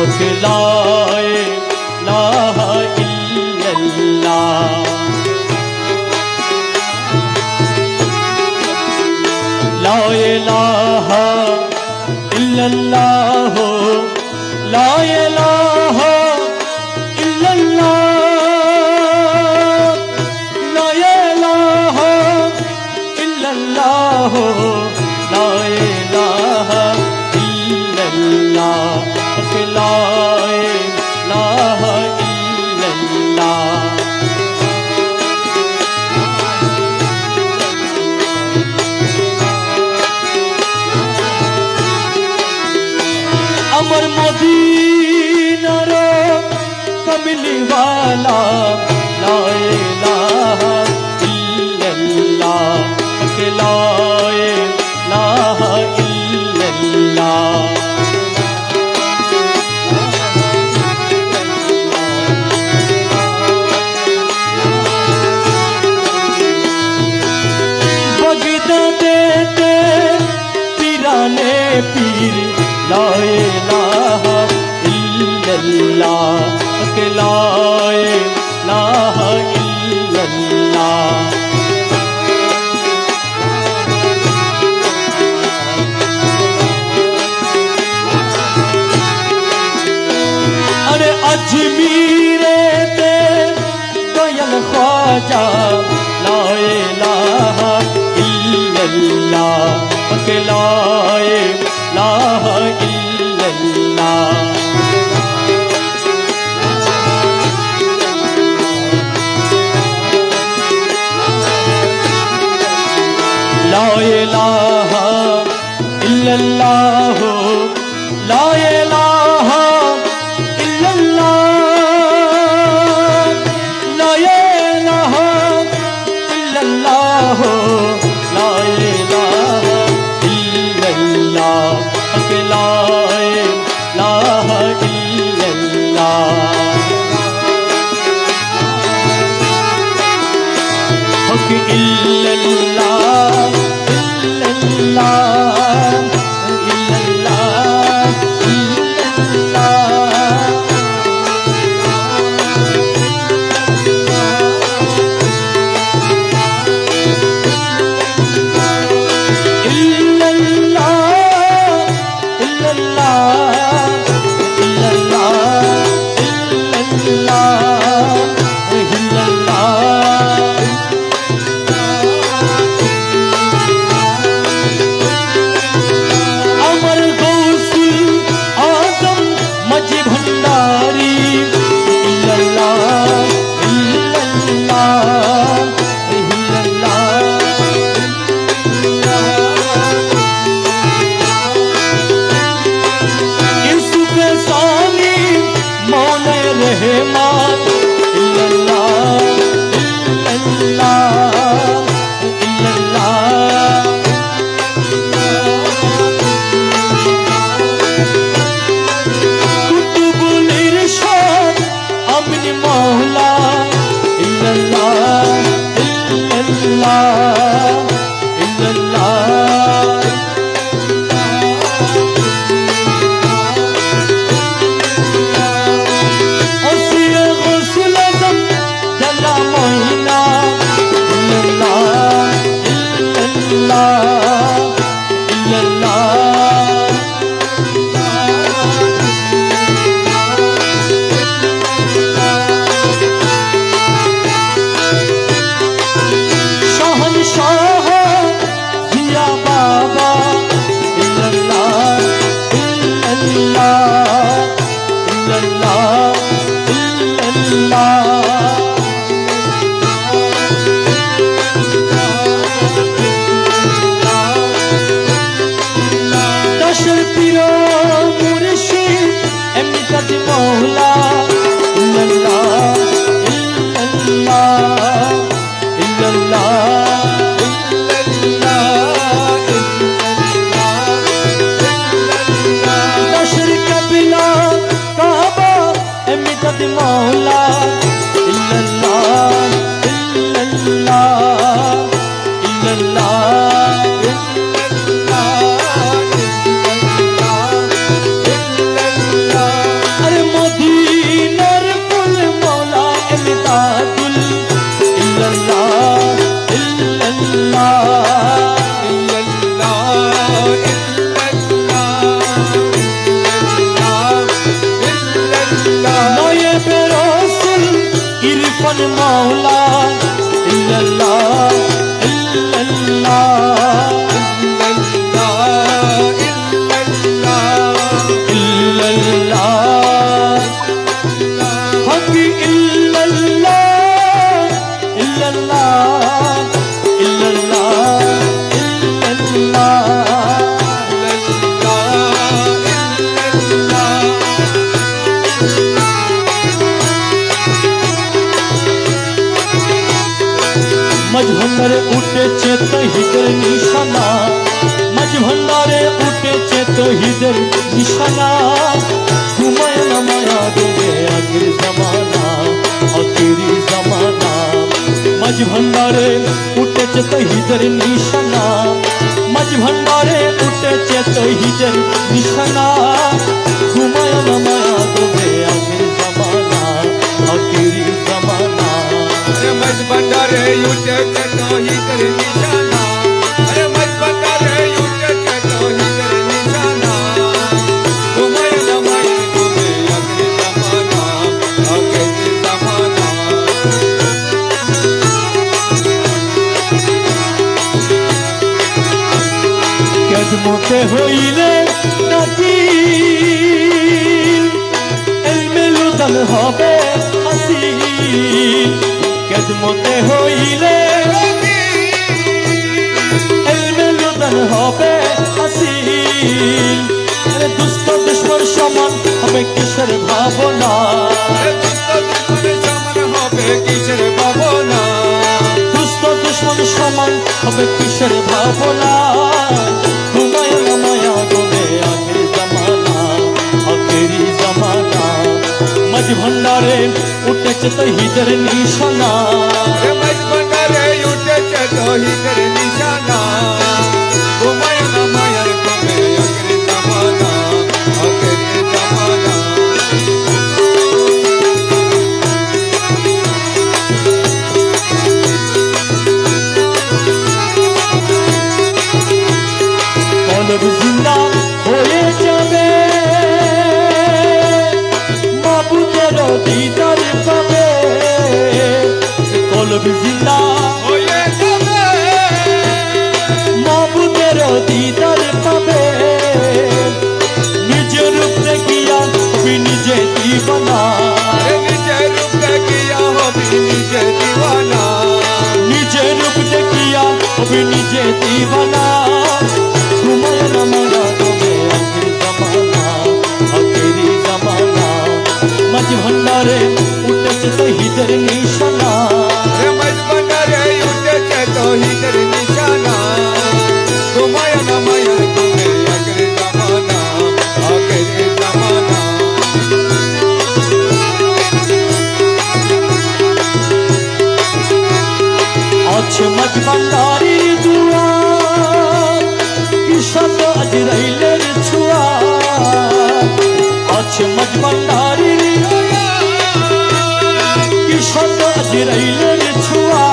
ला इलाहा इल्लल्लाह ला इलाहा इल्लल्लाह ला इलाहा इल्लल्लाह ला इलाहा इल्लल्लाह ला इलाहा इल्लल्लाह ला इलाहा इल्लल्लाह अमर मदीनार कमली वाला ला इलाहा इल्लल्लाह ला इलाहा इल्लल्लाह बगदादेते पीराने पीर ला इलाहा इल्लल्लाह ला इलाहा इल्लल्लाह अरे अजमीरे ते दयाल ख्वाजा ला इलाहा इल्लल्लाह ला इलाहा इल्लल्लाह ला इलाहा इल्लल्लाह ला इलाहा इल्लल्लाह ला इलाहा इल्लल्लाह ला इलाहा इल्लल्लाह ला इलाहा इल्लल्लाह हक इल्लल्लाह इल्लल्लाह इल्लल्लाह मौला इल्लल्लाह इल्लल्लाह इल्लल्लाह हक इल्लल्लाह इल्लल्लाह मज भंडारे उठेছে তহিদের নিশানা मज भंडारे उठेছে তহিদের নিশানা ঘুমায় না মায়া ডুবে আগের জামানা আখেরি জামানা मज भंडारे उठेছে তহিদের নিশানা मज भंडारे उठेছে তহিদের নিশানা ঘুমায় না মায়া ডুবে আগের জামানা আখেরি জামানা मज भंडारे उठेছে তহিদের নিশানা अरे मज भंडारे उठेছে তহিদের নিশানা ঘুমায় না মায়া ডুবে আগের জামানা আগের জামানা কেদমতে হইলে নাকি এলমেলুদান হবে হাসিল কেদমতে হইলে এলমেলুদান হবে হাসিল আরে দুষ্ট দুশ্মন সমান হবে কিসের ভাবনা দুষ্ট দুশ্মনের সমান হবে কিসের ভাবনা দুষ্ট দুশ্মন সমান হবে কিসের ভাবনা ঘুমায় না মায়া ডোবে আগের জামানা আখেরি জামানা मज भंडारे उठेছে তহিদের নিশানা मज भंडारे उठेছে তহিদের নিশানা ঘুমায় না মায়ার ডুবে আগের জামানা আগের জামানা কলব জিন্দা হয়ে যাবে মাবুদের দিদার পাবে কলব জিন্দা হয়ে যাবে মাবুদের দিদার পাবে নিজের রূপ দেখিয়া হবি নিজে দিবানা নিজের রূপ দেখিয়া হবি নিজে দিওয়ানা নিজের রূপ দেখিয়া হবি নিজে দিবানা ঘুমায় না মায়া ডোবে আগের জামানা আখেরি জামানা मज भंडारे उठेছে তহিদের নিশানা मज भंडारे उठेছে তহিদের নিশানা ঘুমায় না মায়ার ডুবে আগের জামানা আগের জামানা আছে मज भंडारी दुआ কিশত আজরাইলের ছোঁয়া আছে मज भंडारी কিশত আজরাইলের ছোঁয়া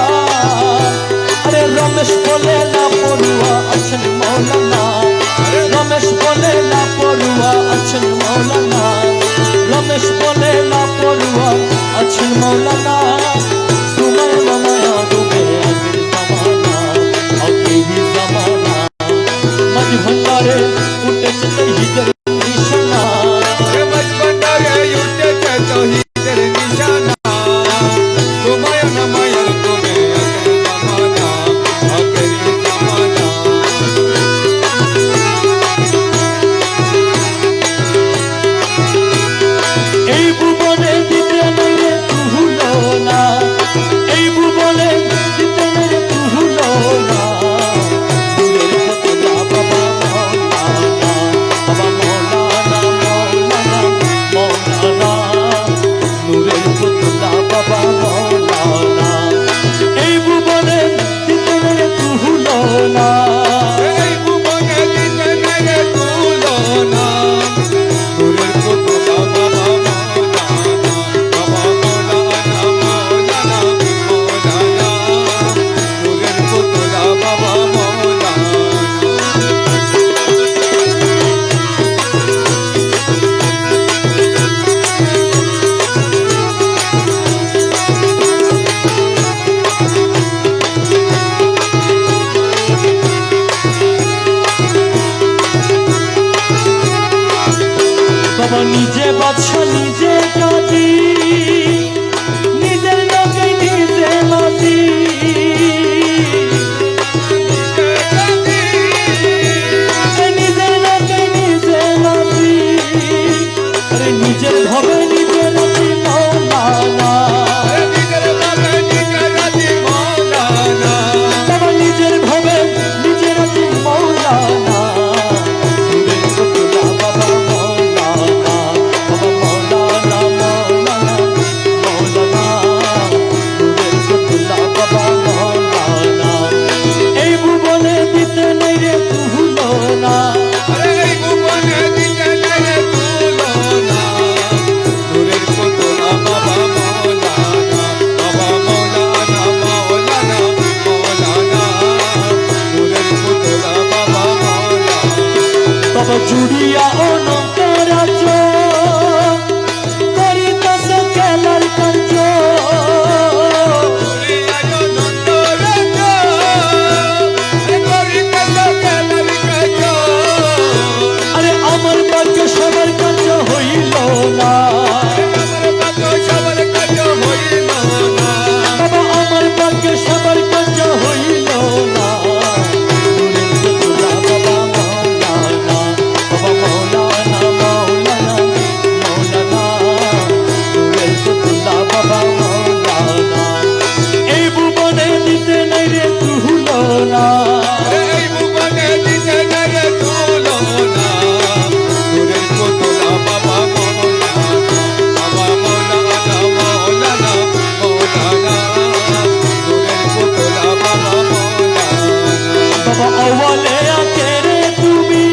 আরে রমেশ বলে না পড়ুয়া আছেন মৌলানা রমেশ বলে না পড়ুয়া আছেন মৌলানা রমেশ বলে না পড়ুয়া আছেন মৌলানা ঘুমায় না মায়া ডুবে আগের জামানা আখেরি জামানা मज भंडारे उठेছে তহিদের নিশানা मज भंडारे उठेছে তহিদের নিশানা ঘুমায় না মায়ার ডুবে আগের জামানা আগের জামানা এই ভুবনে দিতে নাইরে তুহুলো না নিজে বাদশা নিজে কাজী, নিজের লোকে নিজে মাঝি। নিজের লোকে নিজে মাঝি, আরে নিজের ভাবে নিজে রাজি মৌলানা। বাবা নিজের ভাবে নিজে রাজি মৌলানা। নূরের পুতুলা বাবা মৌলানা, বাবা মৌলানা মৌলানা মৌলানা। নূরের পুতুলা বাবা মৌলানা। এই ভুবনে দিতে নাই রে তুলনা। বাবা জুড়িয়া অনন্তরা করিতেছে খেলার কার্য। আরে আমার ভাগ্য সবার কার্য হইল না। বাবা আমার ভাগ্য সবার কার্য হইল না। নূরের পুতুলা বাবা মৌলানা, বাবা মৌলানা মৌলানা মৌলানা। নূরের পুতুলা বাবা মৌলানা। এই ভুবনে দিতে নাই রে তুলনা। বাবা অওয়ালে আকে রে তুমি,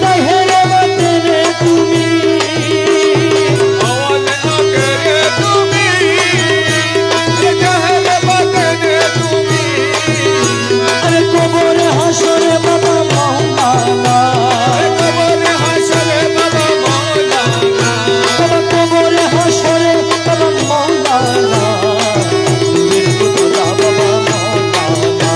তাহেরে বাতে রে তুমি। আরে কবরে হাসরে বাবা মৌলানা। বাবা কবরে হাসরে বাবা মৌলানা। নূরের পুতুলা বাবা মৌলানা।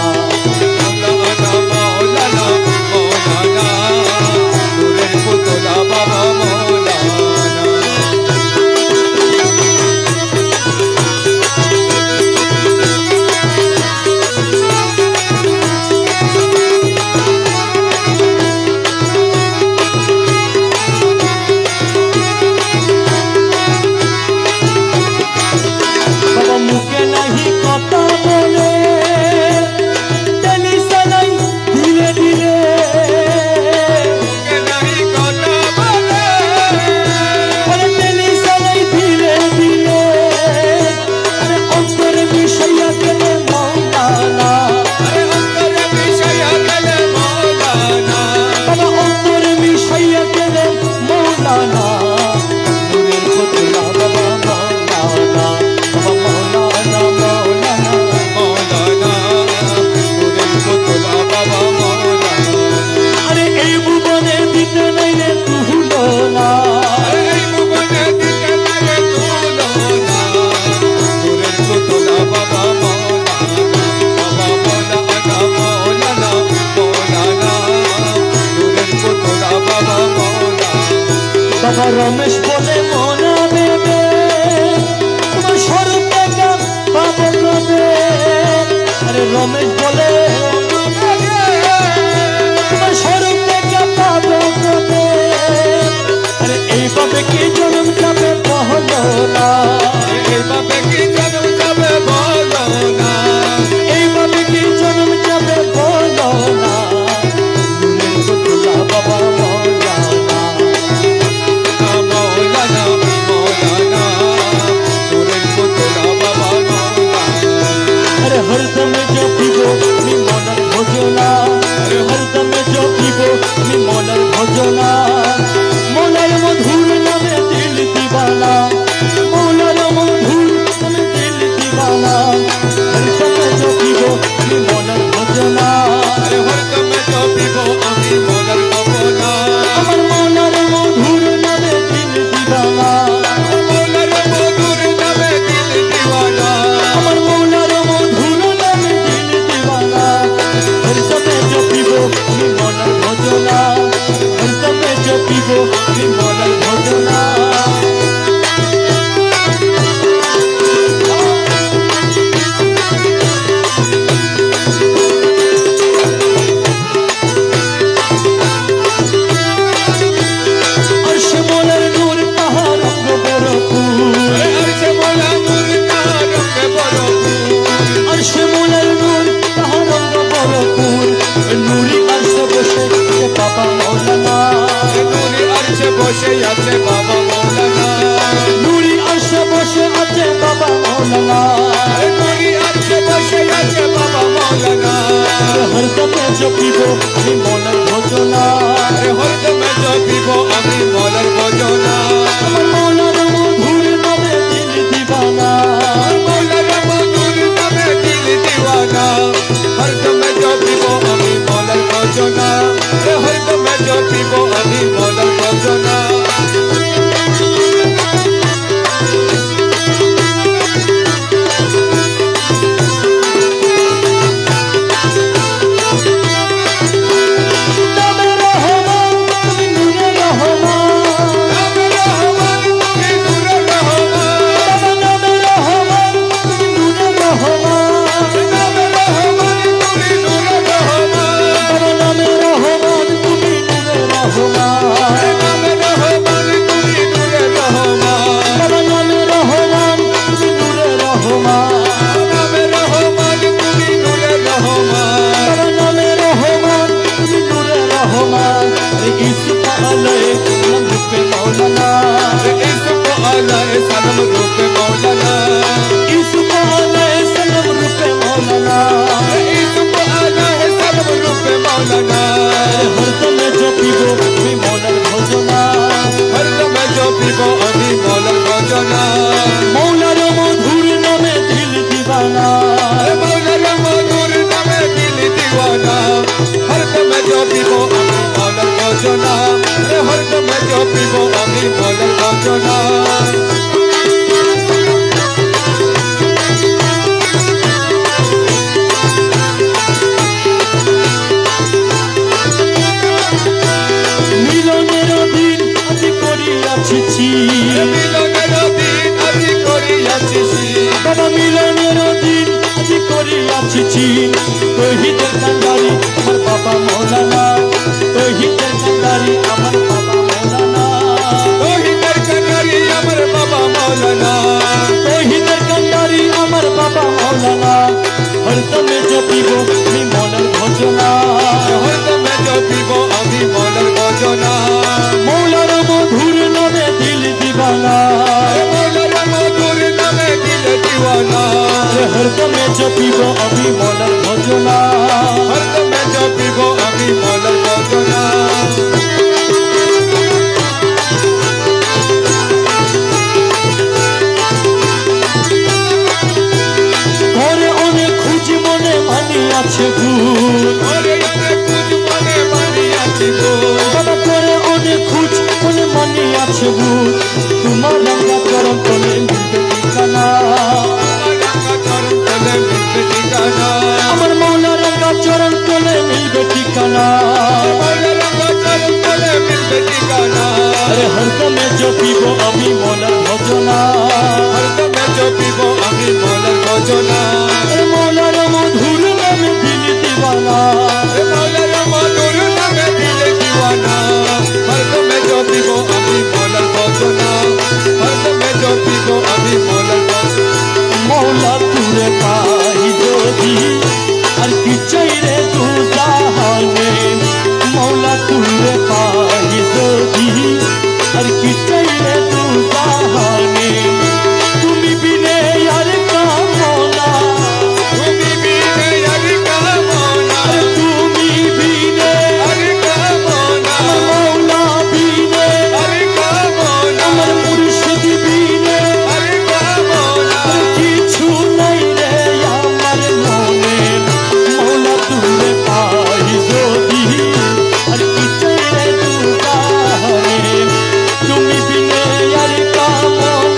বাবা মুখে নাহি কথা বলে, তেলি সালাই ধীরে ধীরে। আরে তেলি সালাই ধীরে ধীরে। আরে অন্তরে মিশাইয়া গেলে মৌলানা। বাবা অন্তরে মিশাইয়া গেলে মৌলানা। নূরের পুতুলা বাবা মৌলানা, বাবা মৌলানা মৌলানা। আরে এই ভুবনে দিতে নাই রে তুলনা। বাবা রমেশ বলে মনা দেবে, তোমার স্বরূপ দেখা পাবো কবে। আরে রমেশ বলে তোমার স্বরূপ দেখা পাবো কবে। আরে এইভাবে কি জন্ম যাবে বলো না। এইভাবে কি জন্ম যাবে বলো না। নূরের পুতুলা বাবা মৌলানা। अरे हरदम जो पिगो হরদমে জপিব আমি মনের ভজনা আরে হরদমে জপিব আমি মলার ভজনা আমার মৌলার মধুর নামে দিল দিবানা মৌলার মধুর নামে দিল দিওয়ানা হরদমে জপিব আমি মলার ভজনা আরে হরদমে জপিব আমি মলার ভজনা নামে রহমান তুমি নূরে রহমান নামে রহমান তুমি নূরে রহমান নামে রহমান তুমি নূরে রহমান নামে রহমান তুমি নূরে রহমান নামে রহমান তুমি নূরে রহমান নামে রহমান তুমি নূরে রহমান নামে রহমান তুমি নূরে রহমান নামে রহমান তুমি নূরে রহমান নামে রহমান তুমি নূরে রহমান ইসুফ আলাইহিস রূপে মৌলানা ইসুফ আলাইহিস সালাম রূপে মৌলানা ইসুফ আলাইহিস রূপে মৌলানা ইসুফ আলাইহিস সালাম রূপে মৌলানা হরদমে জপিব আমি মনের ভজনা হরদমে জপিব আমি মলার ভজনা মৌলার মধুর নামে দিল দিবানা মৌলার মধুর নামে দিল দিওয়ানা হরদমে জপিব আমি মলার ভজনা হরদমে জপিব আমি মলার ভজনা মিলনের দিন আজি করিয়াছি মিলনের দিন আজি করিয়াছি বাবা মিলনের দিন আজি করিয়াছি তৌহিদের কান্ডারি আমার বাবা মৌলানা তৌহিদের কান্ডারি আমার বাবা মৌলানা তৌহিদের কান্ডারি আমার বাবা মৌলানা তৌহিদের কান্ডারি আমার বাবা মৌলানা হরদমে জপিব আমি মনের ভজনা হরদমে জপিব আমি মলার ভজনা মৌলার মধুর নামে দিল দিবানা মৌলার মধুর নামে দিল দিওয়ানা হরদমে জপিব আমি মনের ভজনা হরদমে জপিব আমি মলার ভজনা ঘরে অনেক খুঁজ মনে মানি আছে ভূত ওরে অনেক কুজ মনে মানিয়াছি গো বাবা করে অনেক খুঁজ মনে মানি আছে ভূত তোমার রঙা চরণ তলে মিলবে ঠিকানা রাঙা চরণ তলে মিলবে ঠিকানা আমার মৌলা রঙা চরণ তলে মিলবে ঠিকানা মৌলার রাঙা চরণ তলে মিলবে ঠিকানা আরে হরদমে জপিব আমি মনের ভজনা হরদমে জপিব আমি মলার ভজনা আরে মৌলার মধুর নামে দিল দিবানা মৌলার মধুর নামে দিল দিওয়ানা হরদমে জপিব আমি মলার ভজনা হরদমে জপিব আমি মলার ভজনা মৌলা তুরে পাই যদি আর কি চাইরে তু জাহানে মৌলা তুরে পাই যদি আর কি চাইরে তু জাহানে তুমি বিনে আর কামনা তুমি বিনে আর কামনা আর তুমি বিনে আর কামনা আমার মৌলা বিনে আর কামনা আমার মুর্শিদ বিনে আর কামনা আর কিছু নাই রে আমার মনে মৌলা তুলে পাই যদি আর কিছু রে দুবারে তুমি বিনে আর কামনা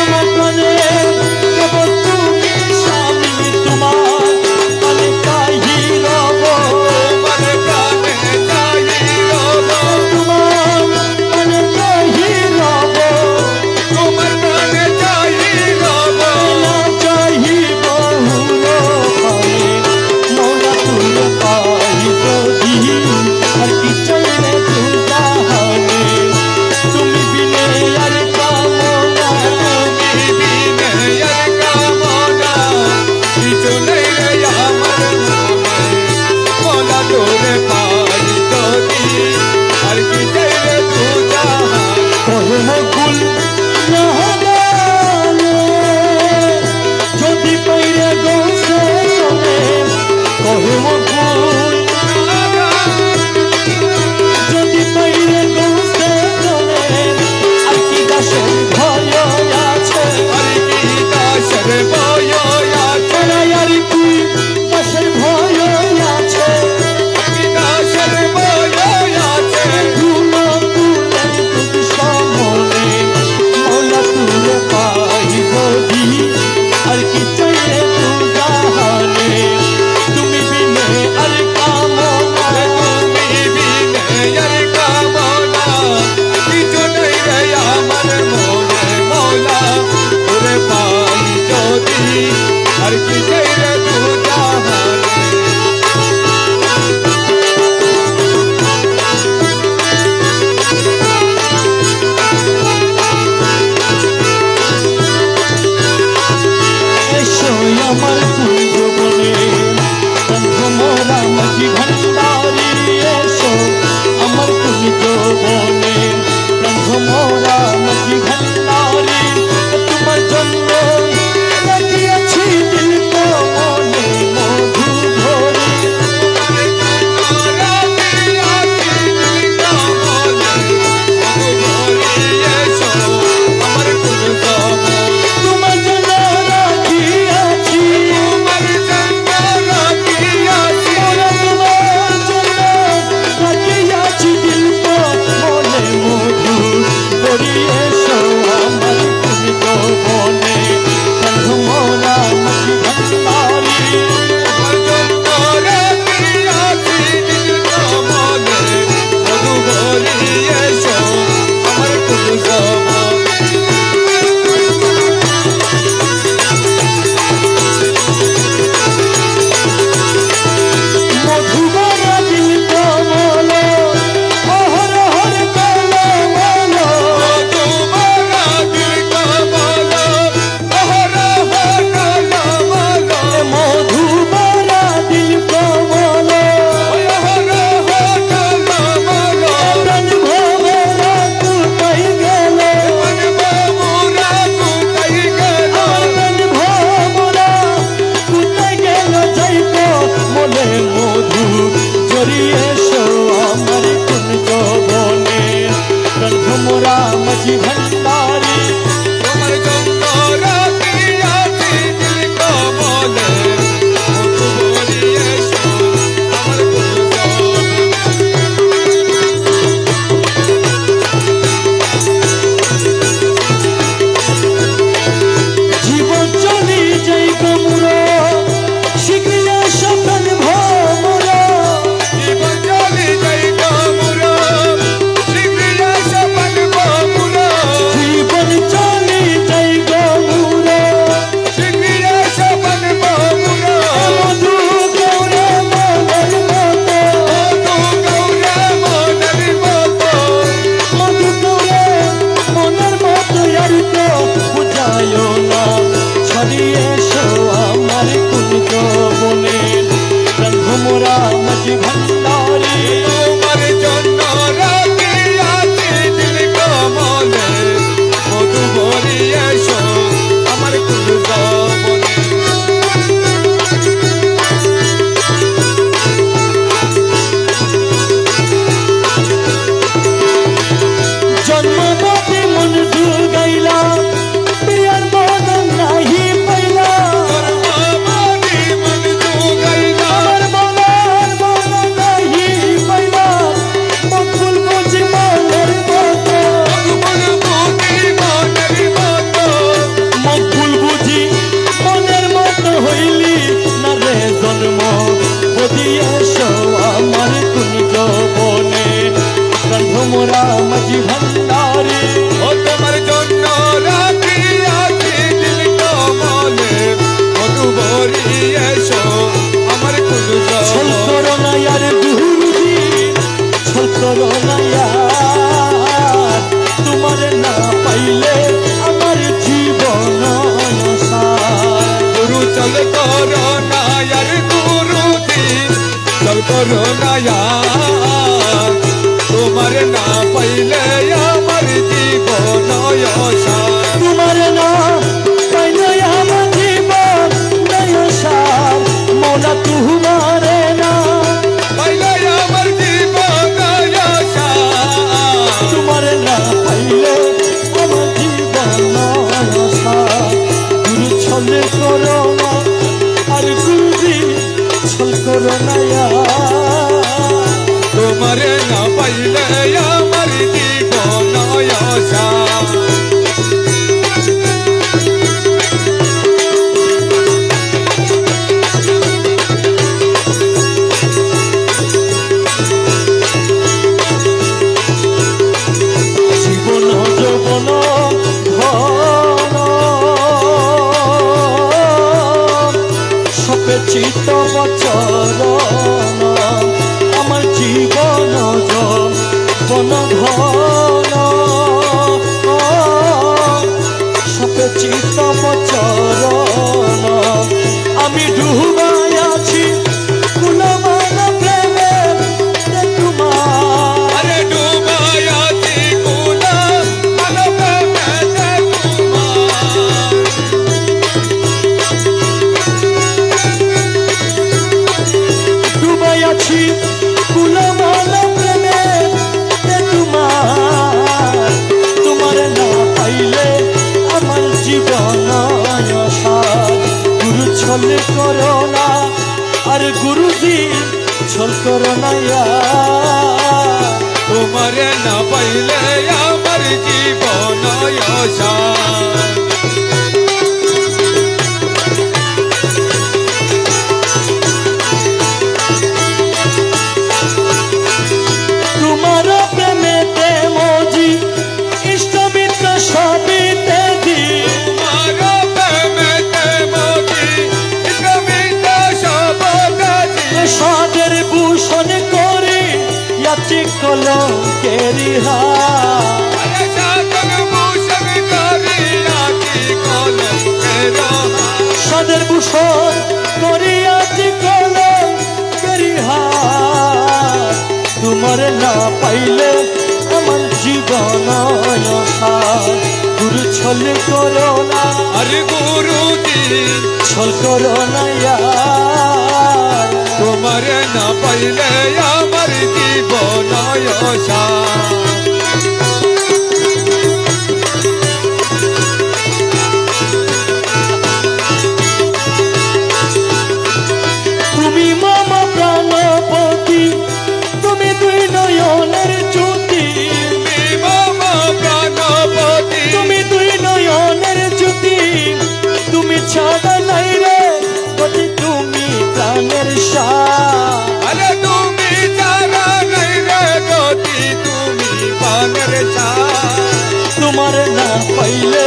আমার প্রাণে কেবল তুমি স্বামী, তোমার মানে তাহি রব, তোমার প্রাণে চাই রব, তোমার মানে তাহি রব, তোমার প্রাণে চাই রব, না চাহি বহুর পানে, মৌলা তুলে পাই যদি আর কি চাইলে তুই জাহানে, তুমি বিনে আর কামনা, তুমি বিনে আর কামনা কিছু নেই রে আমার মনে, মোলা তোরে পাই যদি আর কি চাই রে তুই জাহান। কহে মকুল নাহলে যদি পাইরে গৌসে চলে, কহে মকুল যদি পাইরে গৌসে চলে, আর কি দাসের ভয় আছে, আর কি দাসের ভয় আছে, আর কি দাসের ভয় আছে, কি দাসের ভয় আছে, ধুলো তুলে দুধ সমনে, মৌলা তুলে পাই যদি আর কি চাইলে তুই জাহানে, তুমি বিনে আর কামনা, তুমি বিনে আর কামনা কিছু নেই রে আমার মনে, মোলা তোরে পাই যদি আর কি চাই রে তুই জাহানে। এসো আমার কুঞ্জবনে, মোরা মাঝি ভান্ডারি, এসো আমার কুঞ্জবনে, মোরা মাঝি ভান্ডারি, তোমার জন্য রাখিয়াছি দিল মনে মধু ভরে, তোমার জন্য রাখিয়াছি, মোরা তোমার জন্য রাখিয়াছি দিল মনে মধু ভরে, এসো আমার কুঞ্জবনে, মোরা মাঝি ভান্ডারি, মধুবরা দিল কমল, অহর হর কমল, মধুবরা দিল কমল, প্রাণ ভোমরা তু পাই গেলে, আমার প্রাণ ভোমরা কোথায় গেল যাইব, মনে মধু জড়িয়ে এসো আমার কুঞ্জবনে, প্রাণ ভোমরা মাঝি ভান্ডারি, জীবন চলি যাই গমুর, শিখিয়া সপন ভোমর, জীবন চলি যাই গমুর, ভান্ডারী ও তোমার জন্য রাখিয়াছি দিল কমলে মধু ভরিয়ে এসো আমার কুঞ্জ ছল করো না আর গুরুজি ছল করো না আর তোমার না পাইলে আমার জীবন অসার গুরু চল করো না আর গুরু দিন চল করো না আর তোমার না পাইলে আমার জীবন অসার তোমার না পাইলে আমার জীবন অসার মোলা তোমার না পাইলে আমার জীবন অসার তোমার না পাইলে আমার জীবন অসার গুরু ছল করো না আর গুরুজি ছল করো না তোমার না পাইলে আমার জীবন অসার জীবন যৌবন ধন সপে চিত বচরণ আমার জীবন যৌবন ধন সপে চিত বচরণ আমি ডুবাই আছি কুলমান প্রেমে তোমার আরে ডুবায়াছি কুলা মানবে মেতে তোমার ডুবাই আছি কুলমান প্রেমে তোমার তোমার না পাইলে আমার জীবন অসার গুরু ছল করো না আর গুরুজি ছল করো না তোমার না পাইলে আমার জীবন অসার তোমার প্রেমেতে মজি ইষ্টমিত্র সবিতে দি তোমার প্রেমেতে মজি কবিতা সবদাজি সাদের ভূষণ করি ইয়াচি কলঙ্কেরি হার আরে সাধন ভূষণ করিয়াছি কলঙ্কের সাদের ভূষণ করি ইয়াচি কলঙ্কেরি হার তোমার না পাইলে আমার জীবন অসার গুরু ছল করো না আর গুরু দিন ছল করো না ইয়ার। তোমার না পাইলে আমার জীবন অসার তুমি মম প্রাণপতি তুমি দুই নয়নের জ্যোতি তুমি মম প্রাণপতি তুমি দুই নয়নের জ্যোতি তুমি ছাড়া নাই রে পতি তুমি প্রাণের সার আরে তুমি যারা নাই রে গতি তুমি পানের চা তোমার না পাইলে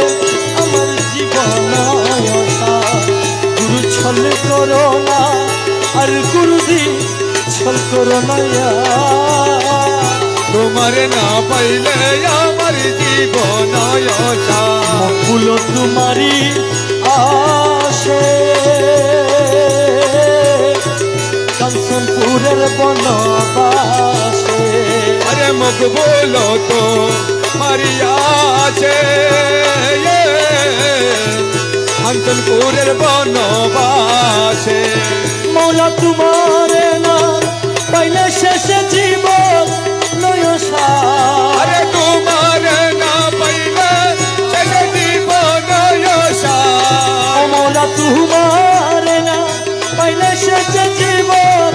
আমার জীবন অসার গুরু ছল করো না আর গুরুজি ছল করো না তোমার না পাইলে আমার জীবন অসার মকুল তোমারি আসে কাঞ্চনপুরের বনবাসে আরে মুখ বলো তো মারিয়া আছে অঞ্চলপুরের বনবাসে মৌলা তোমার না পাইলে শেষে জীবন নয়সার আরে তোমার না পাইলে শেষে জীবন অসার মৌলা তোমার না পাইলে শেষে জীবন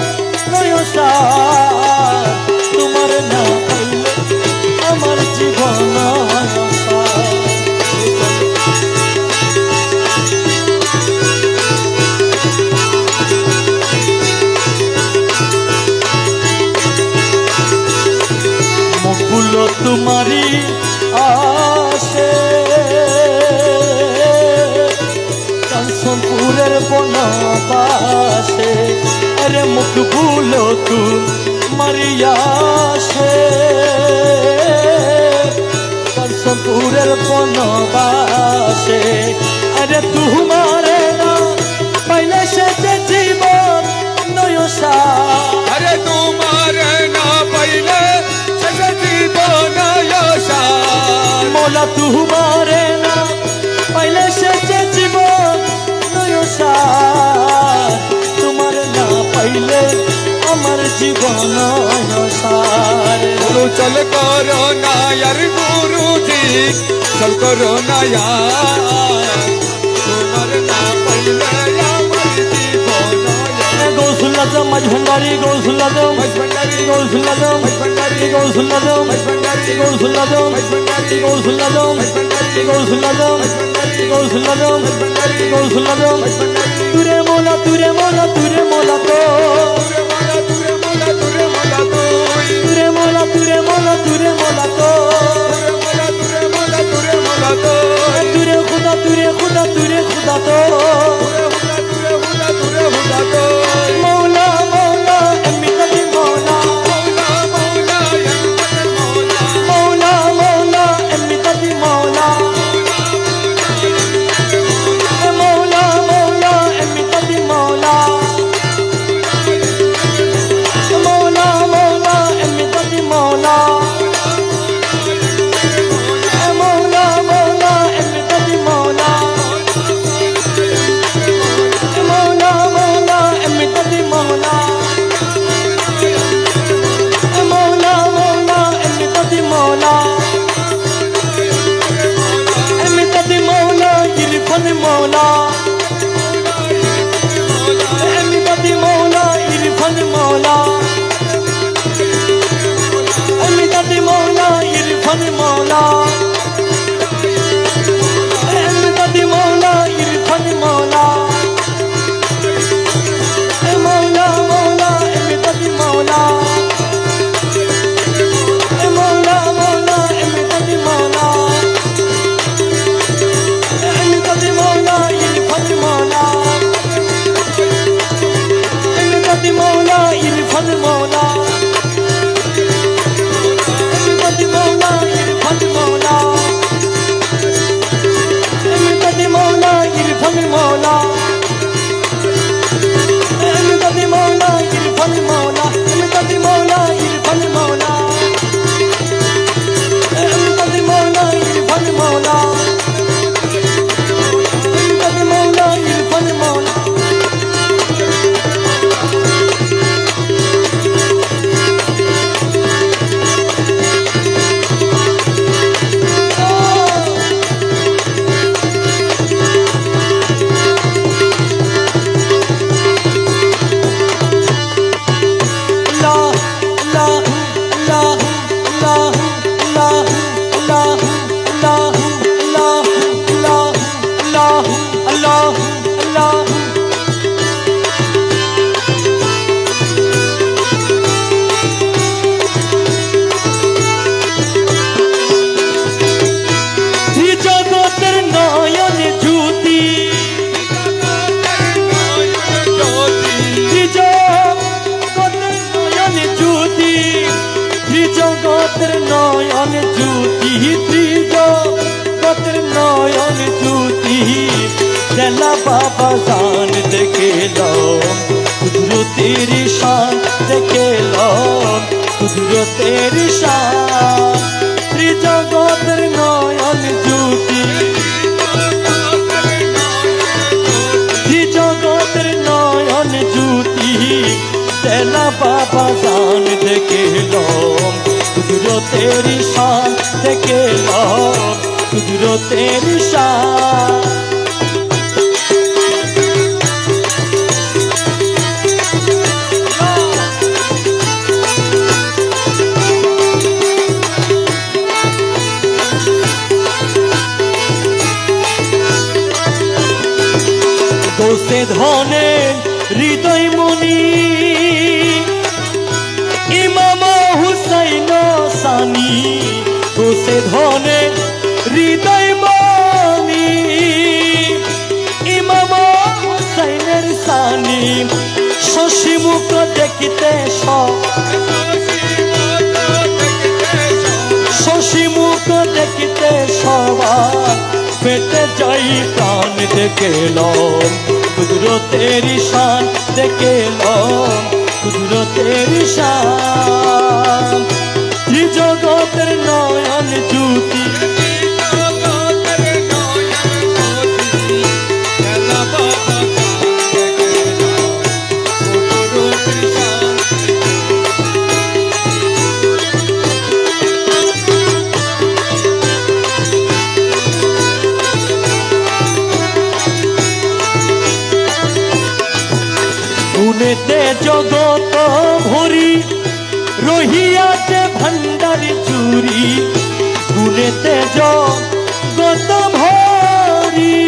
নয়সার তোমার না পাইলে আমার জীবন নয়সার মকুল তোমারি মকবুল তু মারিয়া সে কাশপুরের বনবাসে আরে তোমারে না পাইলে সে যে জীবন নয়সা अरे तुम्हारे ना पहले से जीवन यशा মোলা তোমারে না পাইলে সে যে জীবন নয়সা তোমার না পাইলে আমার জীবন নয়সার गुरु चल करो ना यार गुरु जी चल करो ना यार तुम्हारे ना पहले अमर जीवन গৌসুল আজম মাঝ ভান্ডারি গৌসুল আজম भंडारी গৌসুল আজম भंडारी গৌসুল আজম भंडारी গৌসুল আজম भंडारी গৌসুল আজম भंडारी গৌসুল আজম গৌসুল আজম भंडारी গৌসুল আজম भंडारी তুরে মোলা তুরে মোলা তুরে মোলা তো तुरे मोला तुरे मोला তুরে মোলা তুরে মোলা তুরে মোলা তো तुरे मोला तो তুরে খুদা তুরে খুদা তুরে খুদা তো तुरे हुदा तो মৌলা মৌলা এমনি কদি মৌলা मौला मौला মৌলা মৌলা এমনি কদি মৌলা মৌলা মৌলা এমনি কদি মৌলা মৌলা মৌলা এমনি কদি মৌলা মৌলা মৌলা এমনি কদি মৌলা মৌলা মৌলা এমনি কদি মৌলা মৌলা মৌলা এমনি কদি মৌলা এমনি কদি মৌলা ইরফান মৌলা এমনি কদি মৌলা ইরফান মৌলা এমনি কদি মৌলা ইরফান মৌলা এমনি কদি মৌলা ইরফান মৌলা মৌলা মৌলা এমনি কদি মৌলা মৌলা মৌলা এমনি কদি মৌলা এমনি কদি মৌলা ইরফান মৌলা এমনি কদি মৌলা ইরফান মৌলা এমনি কদি মৌলা ইরফান মৌলা এমনি কদি মৌলা ইরফান মৌলা এমনি কদি মৌলা ইরফান মৌলা এমনি কদি মৌলা ইরফান মৌলা এমনি কদি মৌলা ইরফান মৌলা এমনি কদি মৌলা ইরফান মৌলা জগতের নয়ন জ্যোতি জগতের নয়ন জ্যোতি দেলা বাবা জান দেখে লো কুদরতের শান দেখে লো কুদরতের শান জগতের নয়ন জ্যোতি জগতের নয়ন জ্যোতি দেলা বাবা জান দেখে লো কুদরতের শান দেখে লো কুদরতের শান দোষে ধনে হৃদয় মনি ইমাম হুসাইন সানি দোষে ধনে হৃদয় মনি ইমাম হুসাইনের সানি শশী মুখ দেখিতে শশী মুখ দেখিতে সবার পেটে যাই প্রাণ দেখেল কুদরতের শান দেখেল কুদরতের শান ত্রিজগতের নয়ন জ্যোতি গুণেতে জগত ভরি রহিয়াছে ভান্ডার চুরি গুণেতে জগত ভরি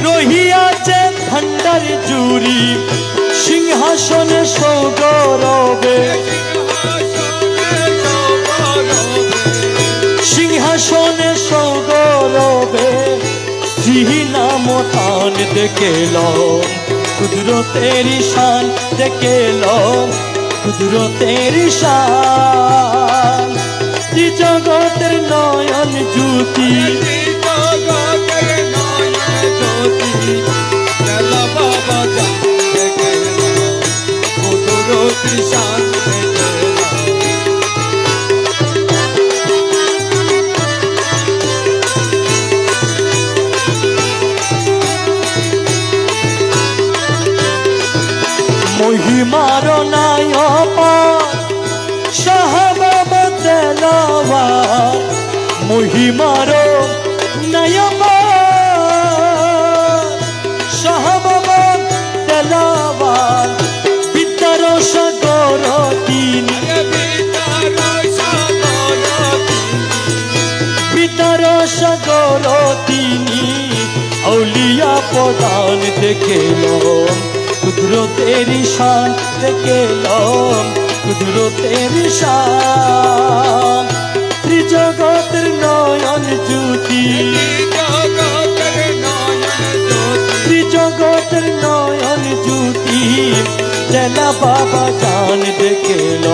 রহিয়াছে ভান্ডার চুরি সিংহাসনে সৌগরবে সিংহাসনে সৌগরবে শ্রী নাম তান দেখেল কুদরতের শান দেখেল কুদরতের শান জগতের নয়ন জ্যোতি মহিমার নায়পা সাহাবাব তেলাওয়া মহিমার নায়পা সাহাবাব তেলাওয়া বিদ্যার সাগর তিনি বিদ্যার সাগর তিনি আউলিয়া প্রদান দেখেল কুদরতের শান দেখেল কুদরতের শান ত্রিজগতের নয়ন জ্যোতি ত্রিজগতের নয়ন জ্যোতি জেলা বাবা জান দেখেল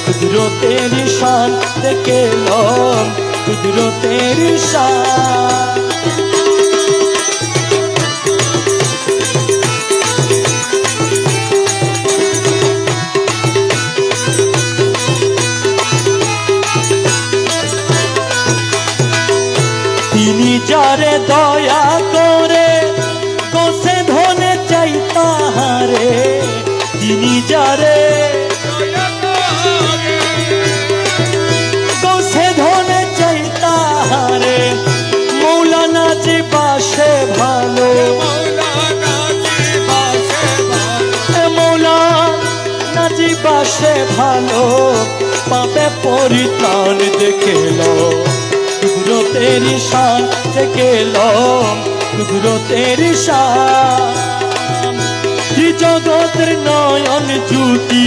কুদরতের শান দেখেল কুদরতের শান তিনি যারে দয়া করে কোসে ধনে চাই তাহারে তিনি যারে কোসে ধনে চাই তাহারে মৌলানা জি বাসে ভালো মৌলানা জি বাসে ভালো পাবে পরিত্রাণ দেখেল কুদরতের শান দেখেল কুদরতের শান ত্রিজগতের নয়ন জ্যোতি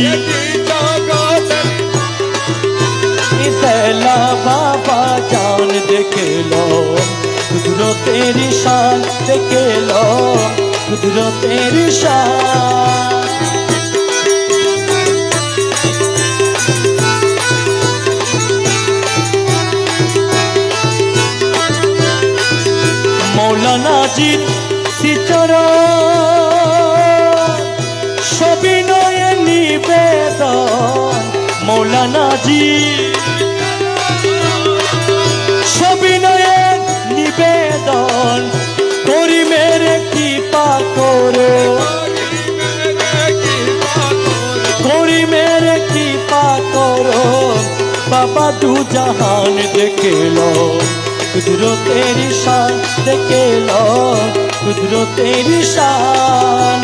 তেলা বাবা জান দেখেল কুদরতের শান দেখেল কুদরতের শান মৌলানা জির শ্রীচরণ সবিনয়ে নিবেদন মৌলানা জি সবিনয়ে নিবেদন করি মেরে কৃপা করো করি মেরে কৃপা করো বাবা দু জাহান দেখেল কুদরতের শান দেখেল কুদরতের শান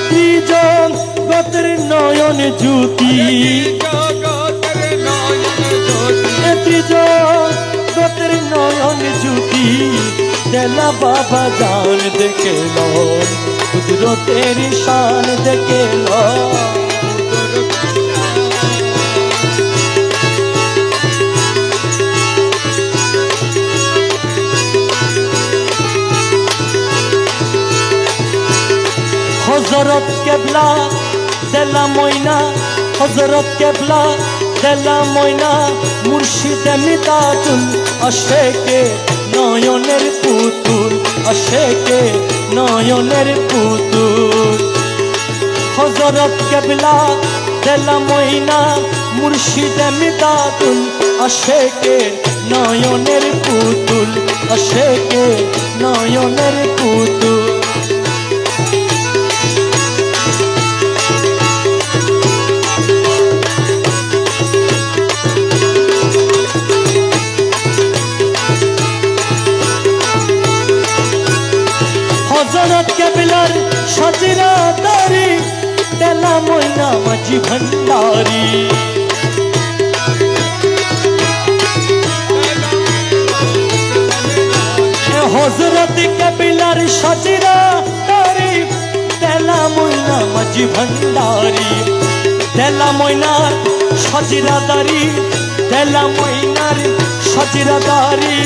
ত্রিজগতের নয়ন জ্যোতি ত্রিজগতের নয়ন জ্যোতি তেলা বাবা জান দেখেল কুদরতের শান দেখেল হযরত কেবলা দেলা ময়না হযরত কেবলা দেলা ময়না মুর্শিদ মিদাতুল আশেকে নয়নের পুতুল আশেকে নয়নের পুতুল হযরত কেবলা দেলা ময়না মুর্শিদ মিদাতুল আশেকে নয়নের পুতুল আশেকে নয়নের পুতুল হযরত কেবলার সাজরা দারি দেলা ময়না মাঝি ভান্ডারি হযরত কেবলার সাজরা দারি দেলা ময়না মাঝি ভান্ডারি দেলা ময়নার সাজরা দারি দেলা ময়নার সাজরা দারি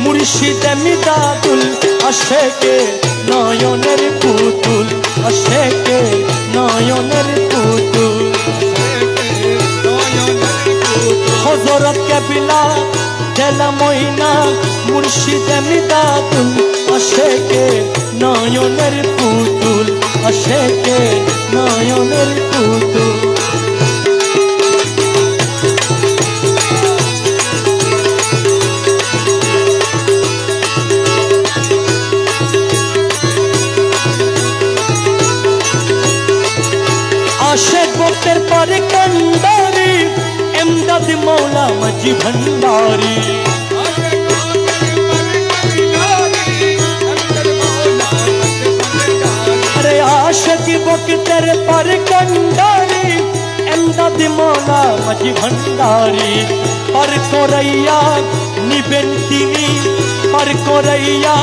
মুর্শিদ মিদাতুল আশেকে নয়নের পুতুল আশেকে নয়নের পুতুল হযরত কেবলা দেলা ময়না মুর্শিদ মিদাতুল আশেকে নয়নের পুতুল আশেকে নয়নের পুতুল আশেক ভক্তের পরে কান্দারি এমদাদ মৌলা মাঝি ভান্ডারি আরে আশেক ভক্তের পরে কান্দারি এমদাদ মৌলা মাঝি ভান্ডারি পার করাইয়া নিবেন তিনি পার করাইয়া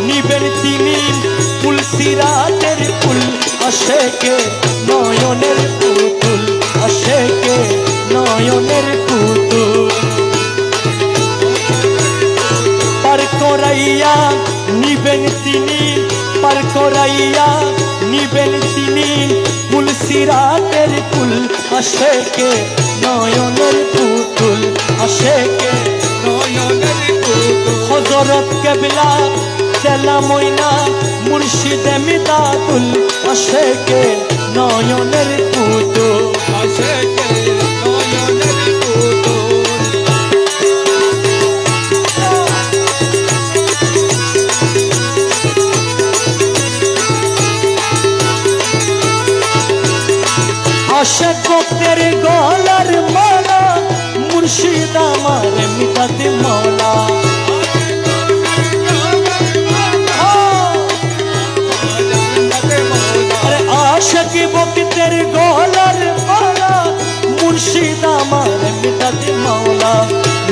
নিবেন তিনি তুলসিরাতের ফুল আশেকে নয়নের পুতুল আশেকে নয়নের পুতুল পার করাইয়া নিবেন তিনি পার করাইয়া নিবেন তিনি তুলসিরাতের ফুল আশেকে নয়নের পুতুল আশেকে নয়নের পুতুল হযরত কেবলা দেলা ময়না মুর্শিদ মিদাতুল আশেকে নয়নের পুতুল আশেকে নয়নের পুতুল আশেক ভক্তের গলার মালা মুর্শিদ আমার মিদাত মওলা আশেক ভক্তের গলার মালা মুর্শিদ আমার মিদাত মওলা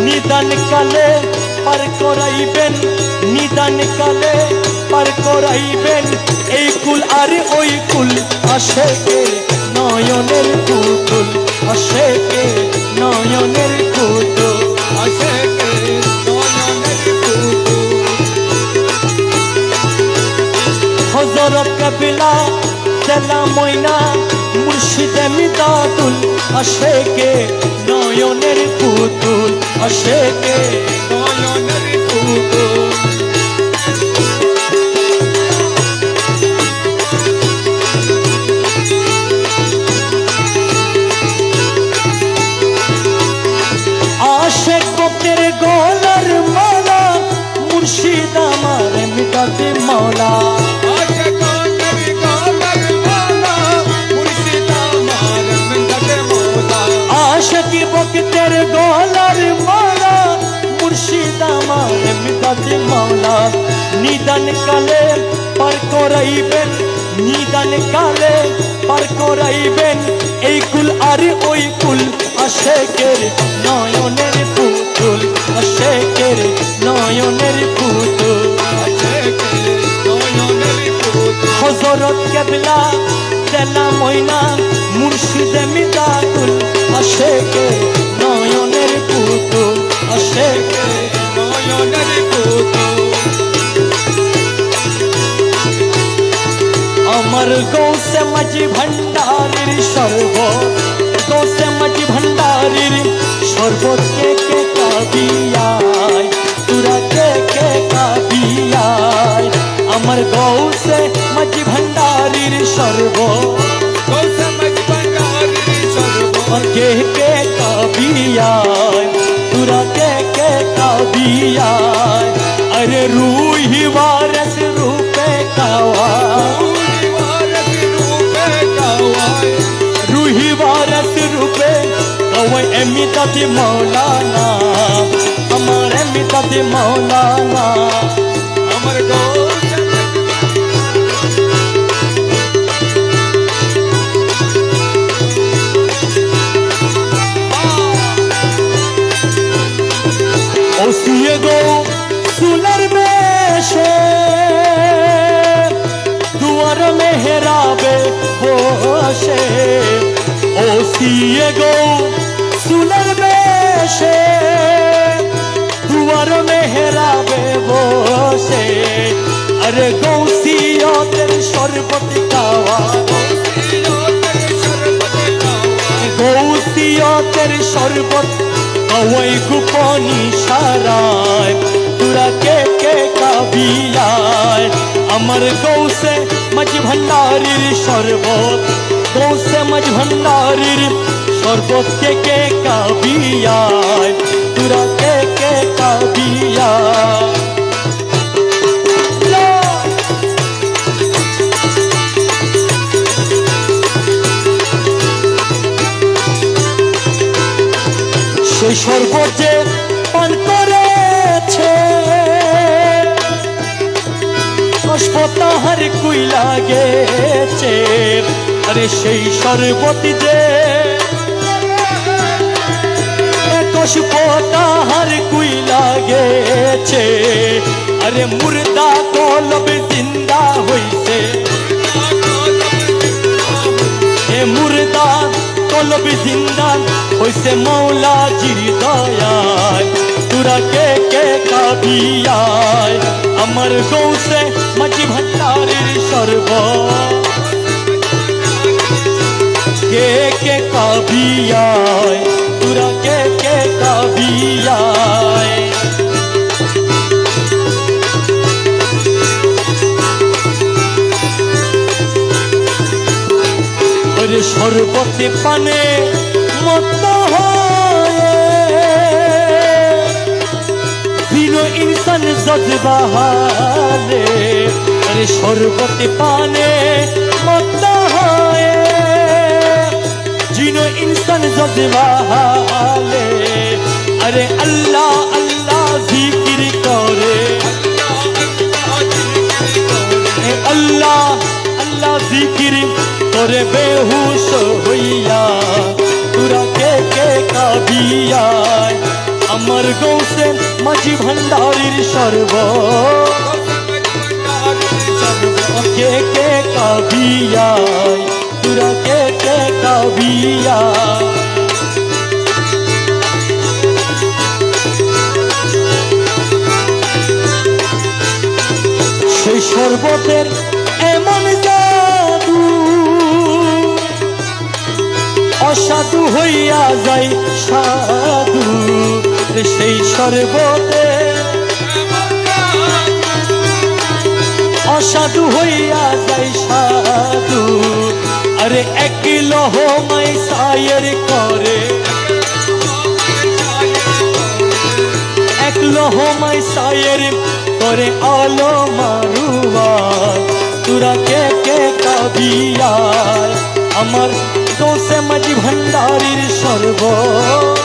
নিদান কালে পার করাইবেন নিদান কালে পার করাইবেন এই কুল আর ওই কুল আশেকে নয়নের পুতুল আশেকে নয়নের পুতুল আশেকে নয়নের পুতুল হযরত কেবলা দেলা ময়না মুর্শিদ মিদাতুল আশেকে নয়নের পুতুল আশেকে নয়নের পুতুল আশেক ভক্তের গলার মালা মুর্শিদ আমার মিদাত মওলা আশেক ভক্তের গলার মালা মুর্শিদ আমার মিদাত মওলা নিদান কালে পার করাইবেন নিদান কালে পার করাইবেন এই কুল আর ওই কুল আশেকের নয়নের পুতুল আশেকের নয়নের পুতুল আশেকের নয়নের পুতুল হযরত কেবলা দেলা ময়না মুর্শিদ মিদাতুল আশেকে নয়নের পুতুল আশেকে নয়নের পুতুল আমার আমার গৌসে মাঝি ভান্ডারির শরবত, গৌসে মাঝি ভান্ডারির শরবত কে কে কাবিয়ায়, তোরা কে কে কাবিয়ায়। আমার গৌসে মাঝি ভান্ডারির শরবত, গৌসে মাঝি ভান্ডারির শরবত কে কে কাবিয়ায়, তোরা কে কে কাবিয়ায়। अरे रूही वारस रूपे कावाय, रूही वारस रूपे कावाय। एमिताती मौलाना আমার এমিতাती मौलाना আমার গৌসে ওসিয়ে গো सुलर बेशे दुआर मेहराबे बोशे, ओसिए गो सुलर बेशे दुआर मेहराबे बोशे। अरे गौसिया तेरे शरबत कावा, गौसिया तेरे शरबत कावाई गुपानी साराय, তোরা কে কে কাবিয়ায়। আমার গৌসে মাঝি ভান্ডারির শরবত, গৌসে মাঝি ভান্ডারির শরবত কে কে কাবিয়ায়, তোরা কে কে কাবিয়ায়। সেই শরবত যে পান করেছে কষ্পতাহার কুই লাগেছে। আরে সেই শরবত যে কষ্পতাহার কুই লাগেছে। আরে মুর্দা কলব জিন্দা হইছে, এ মুর্দা কলব জিন্দা হইছে মৌলাজির দয়ায়। তোরা কে কে কাবিয়ায়। আমার গৌসে মাঝি ভান্ডারির শরবত কে কে কাবিয়ায়, তোরা কে কে কাবিয়ায়। ওরে শরবতে পানে মত হয়ে দিনো ইনসান জজবাহালে। আরে শরবতে পানে মত হয়ে জিনো ইনসান জজবাহালে। আরে আল্লাহ আল্লাহ জিকির করে, আল্লাহ আল্লাহ জিকির করে বেহুশ হইয়া। তোরা কে কে কাবিয়ায়। আমার গৌসে মাঝি ভান্ডারির শরবত কে কে কাবিয়ায়, তোরা কে কে কাবিয়ায়। সেই শরবতের এমন জাদু অসাধু হইয়া যায় সাধু। সেই শরবতে অসাধু হইয়া যায় সাধু। আরে এক লহমাই সায়ের করে, এক লহমাই সায়ের করে আলো মারুয়ার। তোরা কে কে কাবিয়ায়। আমার গৌসে মাঝি ভান্ডারির শরবত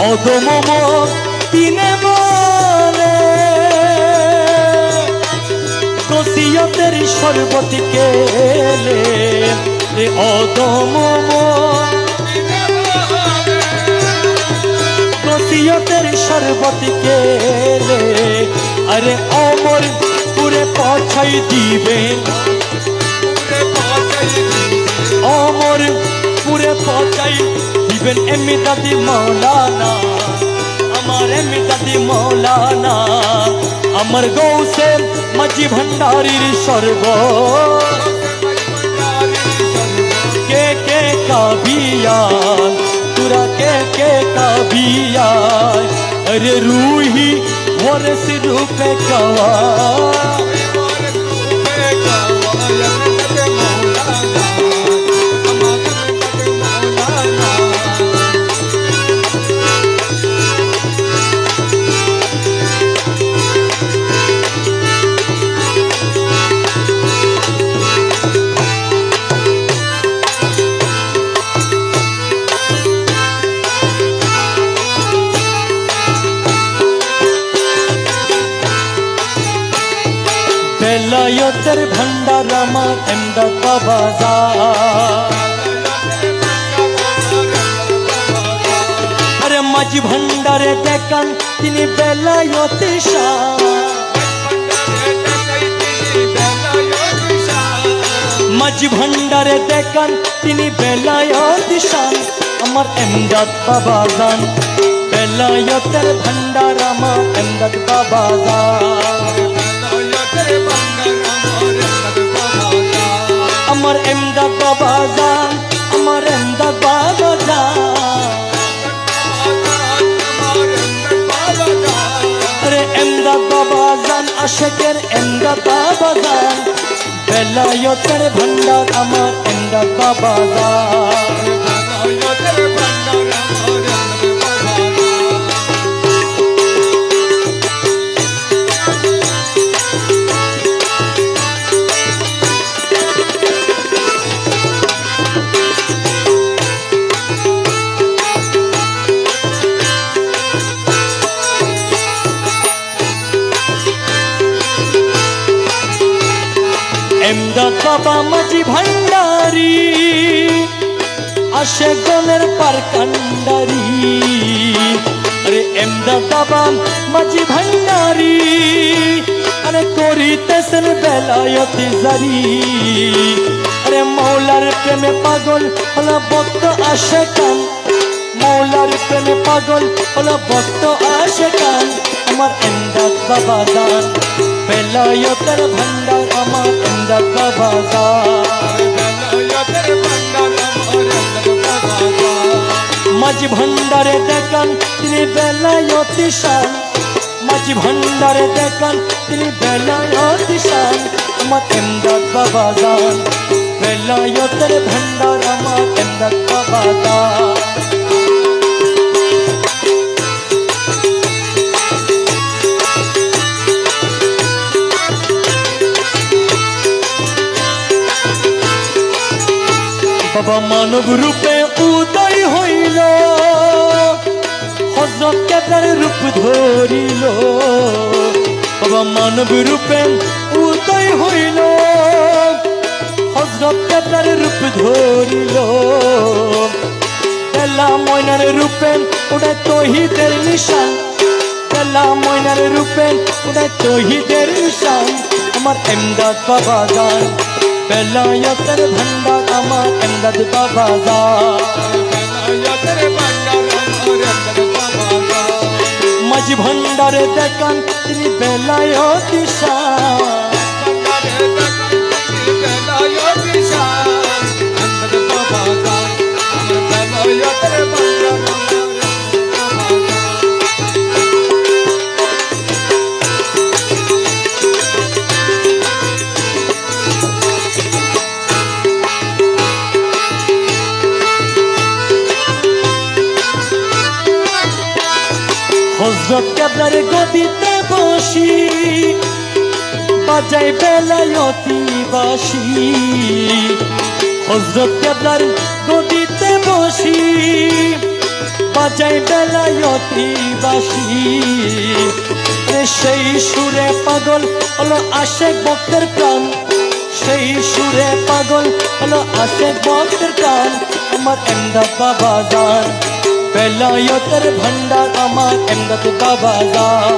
অদমম তিনে মনে গসিয়তের শরবত কেলে। অদমম গসিয়তের শরবত কেলে। আরে অমর পুরে পছাই দিবেন, মোর পুরে পচাই দিবেন এমদাদি মৌলানা, আমার এমদাদি মৌলানা, আমার গৌসে মাঝি ভান্ডারীর স্বর্গ के काबिया तुरा के काबिया अरे रूही वरस रूपे कवा বেলায়তের ভান্ডার আমার এমদাদ বাজার, আরে মাঝি ভান্ডারে দেখান তিনি বেলায়তে শাহ, মাঝি ভান্ডারে দেখান তিনি বেলায়তে শাহ, আমার এমদাদ বাজান বেলায়তের ভান্ডার আমার এমদাদ বাজার, আমার এমদাদ বাজান, আমার এমদাদ বাজান, আরে এমদাদ বাজান আশেকের এমদাদ বাজান বেলায়তের ভান্ডার আমার এমদাদ বাজান। এমদাদ বাবা মাঝি ভান্ডারী আসে গনের পার কান্ডারি, আরে এমদাদ বাবা মাঝি ভান্ডারী আরে করিতেছেন বেলায়তি জারি, আরে মৌলার প্রেমে পাগল হলো ভক্ত আসে কান, মৌলার প্রেমে পাগল হলো ভক্ত আসে কান, আমার এমদাদ বাবা জান বেলায়তের ভান্ডার আমার এমদাদ বাজার, মাঝি ভান্ডারে দেখান তিনি বেলায়তি শান, মাঝি ভান্ডারে দেখান তিনি বেলায়তি শান, আমার এমদাদ বাজার বেলায়তের ভান্ডার আমার এমদাদ বাজার। বাবা মানব রূপে উদয় হইল, হযরত কেদার রূপ ধরিল, বাবা মানব রূপে উদয় হইল, হযরত কেদার রূপ ধরিল, বেলা ময়নার রূপে ওটা তৌহিদের নিশান, বেলা ময়নার রূপে ওটা তৌহিদের নিশান, আমার এমদাদ বাজান বেলায়তের ভান্ডার আমার এমদাদ বাজার, মাঝি ভান্ডারে দেখান তিনি বেলায়তি শাহ, হযরত কেবলার গদিতে বসি বাজাই বেলায়তি বাঁশি, হযরত কেবলার গদিতে বসি বাজাই বেলায়তি বাঁশি, সেই সুরে পাগল হলো আশেক ভক্তের প্রাণ, সেই সুরে পাগল হলো আশেক ভক্তের প্রাণ, আমার এমদাদ বাজান বেলায়তের ভান্ডার আমার এমদাদ বাজার,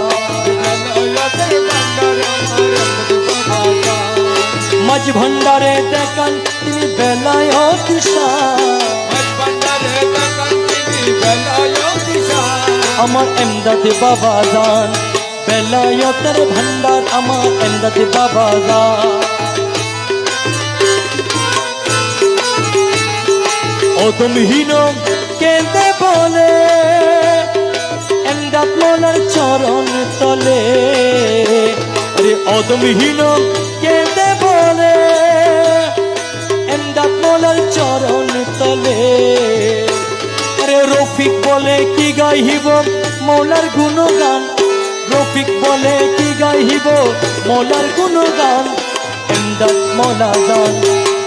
মাঝ ভান্ডারে দেখান তিনি বেলায়ত শাহ মাঝ ভান্ডারে দেখান তিনি বেলায়ত শাহ আমার এমদাদ বাবা জান বেলায়তের ভান্ডার আমার এমদাদ বাবা জান অদমহীন কেঁদে বলে এমদাদ মোলার চরণ তলে আরে অদমহীন কেঁদে বলে এমদাদ মোলার চরণ তলে আরে রফিক বলে কি গাইব মৌলার গুণগান রফিক বলে কি গাইব মৌলার গুণগান এমদাদ মৌলা জান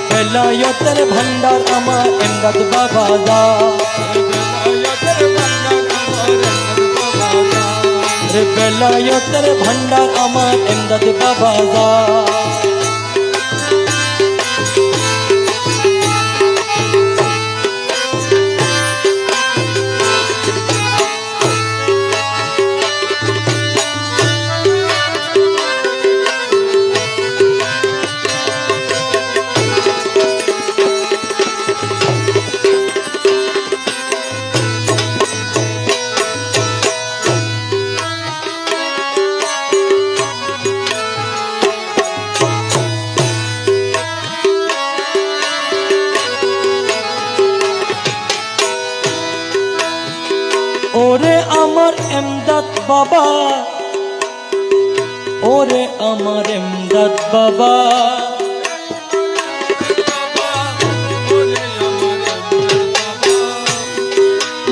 বেলায়তের ভান্ডার আমার এমদাদ বাবা জান বেলায়তের ভান্ডার আমার এমদাদ বাবা জান ওরে আমার এমদাদ বাবা ওরে আমার এমদাদ বাবা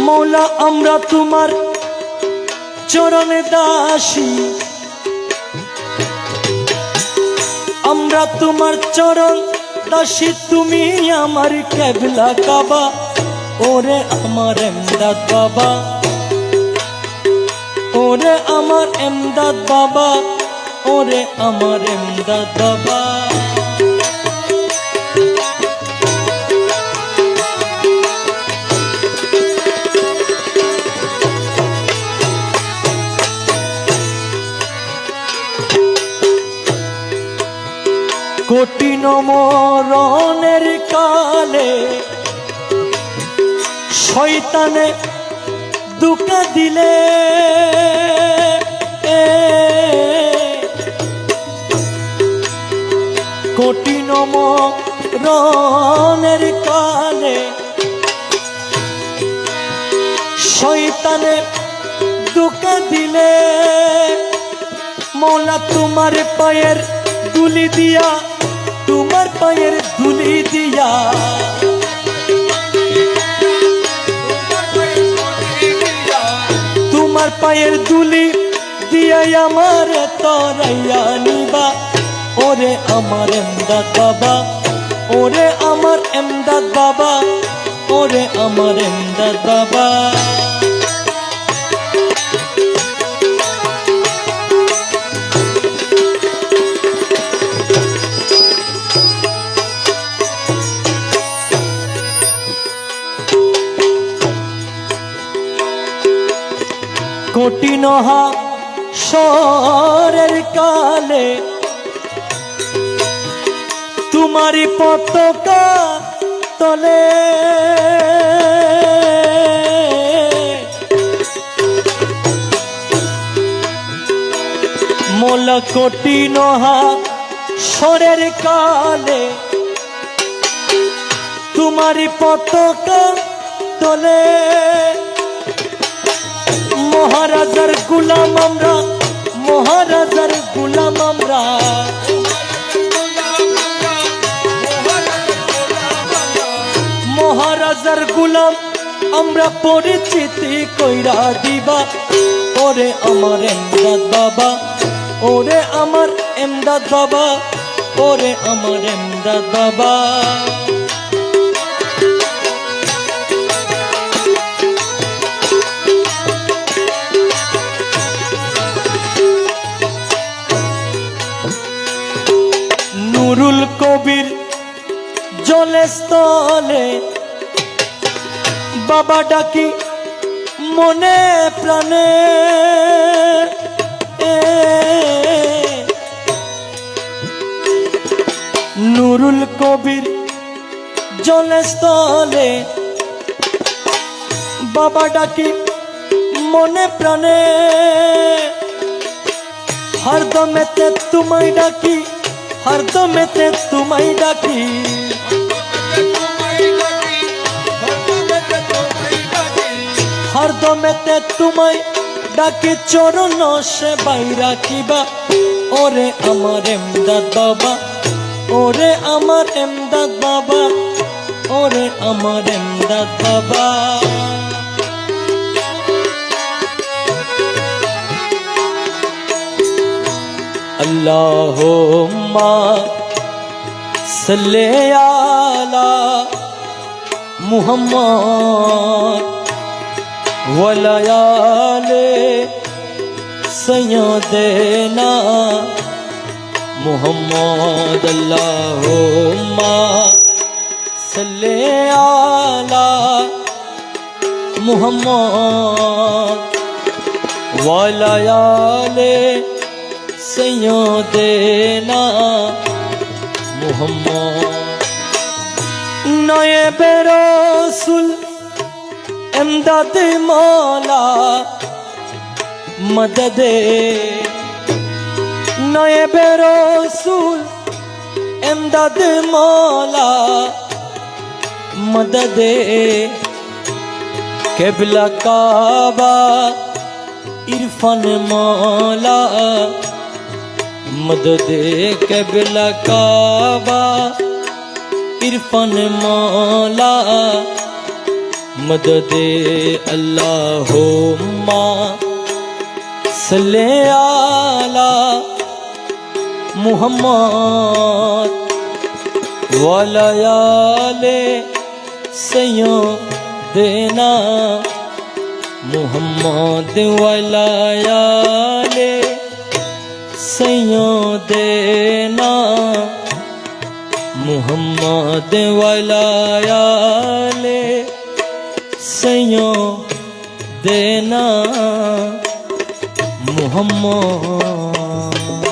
মৌলা আমরা তোমার চরণে দাসী আমরা তোমার চরণ দাসী তুমি আমার কেবলা কাবা ওরে আমার এমদাদ বাবা ওরে আমার এমদাদ বাবা ওরে আমার এমদাদ বাবা কঠিন মরণের কালে শয়তানে দুঃখা দিলে কঠিন মরণের কালে শয়তানে দুঃখা দিলে মৌলা তোমার পায়ের দুলি দিয়া তোমার পায়ের দুলি দিয়া তোমার পায়ের দুলি দিয়া আমার তরাইয়া নিবা ওরে আমার এমদাদ বাবা ওরে আমার এমদাদ বাবা ওরে আমার এমদাদ বাবা কঠিন হাসরের কালে তোমারি পতাকা তলে মোলা কঠিন হাসরের কালে তোমারি পতাকা তলে মহারাজার গুলাম আমরা মহারাজার গুলাম আমরা মহারাজার গুলাম আমরা পরিচিতি কইরা দিবা ওরে আমার এমদাদ বাবা ওরে আমার এমদাদ বাবা ওরে আমার এমদাদ বাবা নুরুল কবির জলে স্থলে বাবা ডাকি মনে প্রাণে জলে স্থলে বাবা ডাকি মনে প্রাণে হরদমেতে তোমায় ডাকি হরদমেতে তোমায় ডাকি হরদমেতে তোমায় ডাকি চরণ সেবাই রাখিবা ওরে আমার এমদাদ বাবা ওরে আমার এমদাদ বাবা ওরে আমার এমদাদ বাবা अल्लाहुम्मा सल्ले आला मुहम्मद वलयाले सय्यदना मुहम्मद अल्लाहुम्मा सल्ले आला मुहम्मद वलयाले सय्यदना मुहम्मद नए बेरसुल इमदाद मौला मदद नए बेरसुल इमदाद मौला मदद किबला काबा इरफान मौला मदद किबला काबा इरफान मौला मदद अल्लाहुम्मा सल्ले आला मुहम्मद वलयाले सय्यदना मुहम्मद वलयाले सय्यदना मुहम्मद वलयाले सय्यदना मुहम्मद